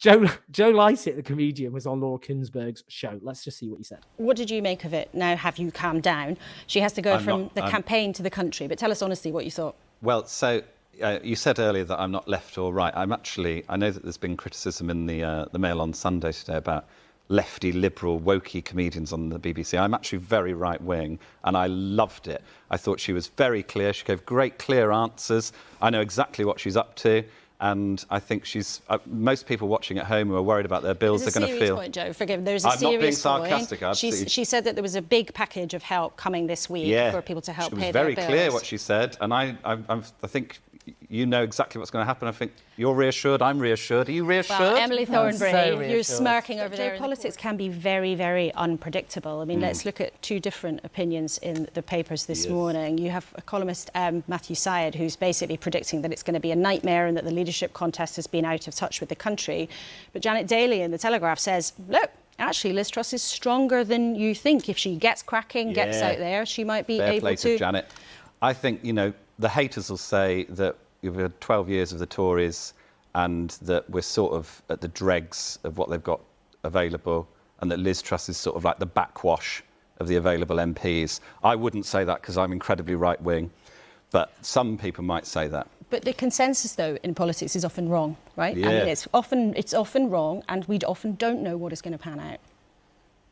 Joe Lycett, the comedian, was on Laura Kuenssberg's show. Let's just see what he said. What did you make of it? Now have you calmed down? She has to go from the campaign to the country, but tell us honestly what you thought. Well, so you said earlier that I'm not left or right. I know that there's been criticism in the Mail on Sunday today about lefty, liberal, wokey comedians on the BBC. I'm actually very right-wing, and I loved it. I thought she was very clear. She gave great, clear answers. I know exactly what she's up to. And I think she's... most people watching at home who are worried about their bills are going to feel... Point, Joe, forgive me. There's a serious I'm not being sarcastic. She said that there was a big package of help coming this week for people to help pay their bills. She was very clear what she said, and I think you know exactly what's going to happen. I think you're reassured, I'm reassured. Are you reassured? Well, Emily Thornberry, you're smirking over there. Politics can be very, very unpredictable. I mean, let's look at two different opinions in the papers this morning. You have a columnist, Matthew Syed, who's basically predicting that it's going to be a nightmare and that the leadership contest has been out of touch with the country. But Janet Daly in The Telegraph says, look, actually, Liz Truss is stronger than you think. If she gets cracking, gets out there, she might be able to... Janet. I think, you know, the haters will say that you've had 12 years of the Tories and that we're sort of at the dregs of what they've got available and that Liz Truss is sort of like the backwash of the available MPs. I wouldn't say that because I'm incredibly right-wing, but some people might say that. But the consensus, though, in politics is often wrong, right? Yeah. I mean, it's often wrong, and we often don't know what is going to pan out.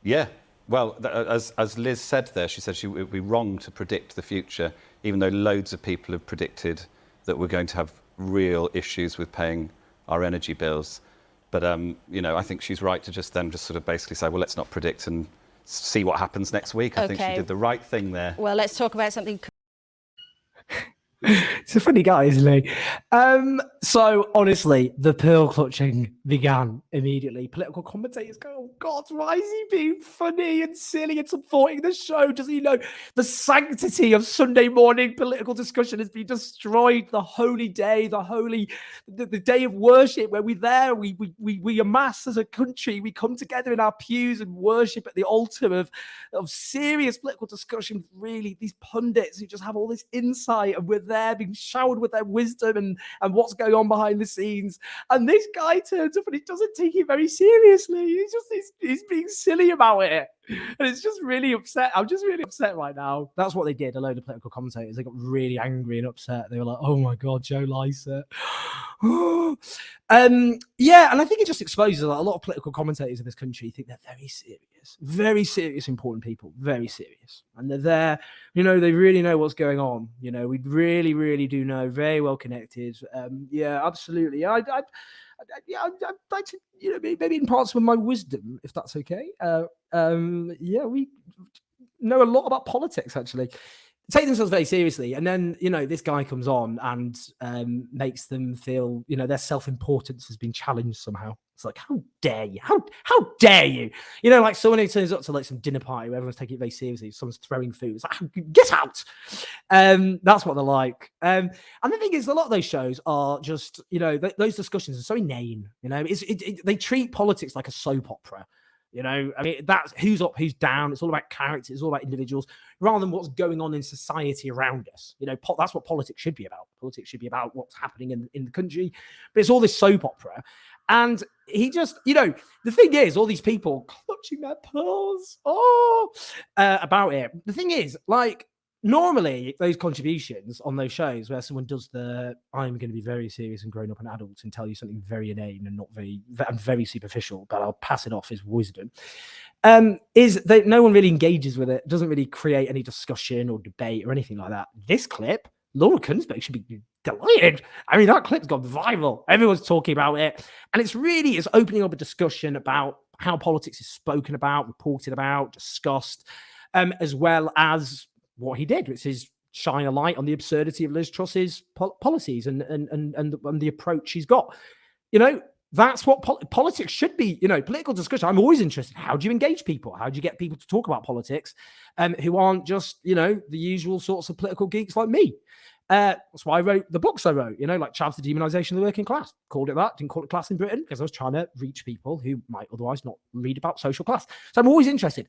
Yeah. Well, as Liz said there, she said it would be wrong to predict the future, even though loads of people have predicted that we're going to have real issues with paying our energy bills. But, you know, I think she's right to just sort of basically say, well, let's not predict and see what happens next week. I think she did the right thing there. Well, let's talk about something... It's a funny guy, isn't he? So, honestly, the pearl clutching began immediately. Political commentators go, oh, God, why is he being funny and silly and supporting the show? Does he know the sanctity of Sunday morning political discussion has been destroyed? The holy day, the day of worship where we amass as a country. We come together in our pews and worship at the altar of serious political discussion. Really, these pundits who just have all this insight and we're there being showered with their wisdom and what's going on behind the scenes, and this guy turns up and he doesn't take it very seriously. He's being silly about it, and it's just really upset. I'm just really upset right now. That's what they did. A load of political commentators, they got really angry and upset. They were like, oh my God, Joe Lycett. Yeah, and I think it just exposes that a lot of political commentators in this country think they're very serious, important people, very serious. And they're there, you know, they really know what's going on. You know, we really, really do know, very well connected. Yeah, absolutely. I'd like to, you know, maybe impart some of my wisdom, if that's okay. Yeah, we know a lot about politics, actually. Take themselves very seriously, and then, you know, this guy comes on and makes them feel, you know, their self-importance has been challenged somehow. It's like, how dare you? How dare you? You know, like someone who turns up to like some dinner party where everyone's taking it very seriously, someone's throwing food. It's like, get out! That's what they're like. And the thing is, a lot of those shows are just, you know, those discussions are so inane. You know, they treat politics like a soap opera. You know, I mean, that's who's up, who's down. It's all about characters. It's all about individuals rather than what's going on in society around us. You know, that's what politics should be about. Politics should be about what's happening in the country. But it's all this soap opera. And he just, you know, the thing is, all these people clutching their pearls about it. The thing is, like, normally those contributions on those shows where someone does I'm going to be very serious and grown up and adult and tell you something very inane and very superficial, but I'll pass it off as wisdom, is that no one really engages with it, doesn't really create any discussion or debate or anything like that. This clip, Laura Kuenssberg should be delighted. I mean, that clip's gone viral. Everyone's talking about it. And it's opening up a discussion about how politics is spoken about, reported about, discussed, as well as what he did, which is shine a light on the absurdity of Liz Truss's policies and the approach she's got. You know, that's what politics should be. You know, political discussion. I'm always interested. How do you engage people? How do you get people to talk about politics who aren't just, you know, the usual sorts of political geeks like me? That's why I wrote the books I wrote, you know, like Chavs the Demonisation of the Working Class. Called it that, didn't call it class in Britain, because I was trying to reach people who might otherwise not read about social class. So I'm always interested.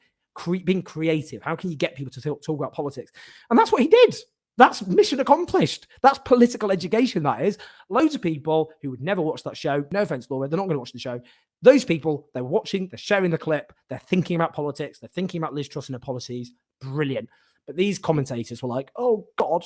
Being creative. How can you get people to talk about politics? And that's what he did. That's mission accomplished. That's political education, that is. Loads of people who would never watch that show, no offense, Laura, they're not going to watch the show. Those people, they're watching, they're sharing the clip, they're thinking about politics, they're thinking about Liz Truss and her policies. Brilliant. But these commentators were like, oh, God,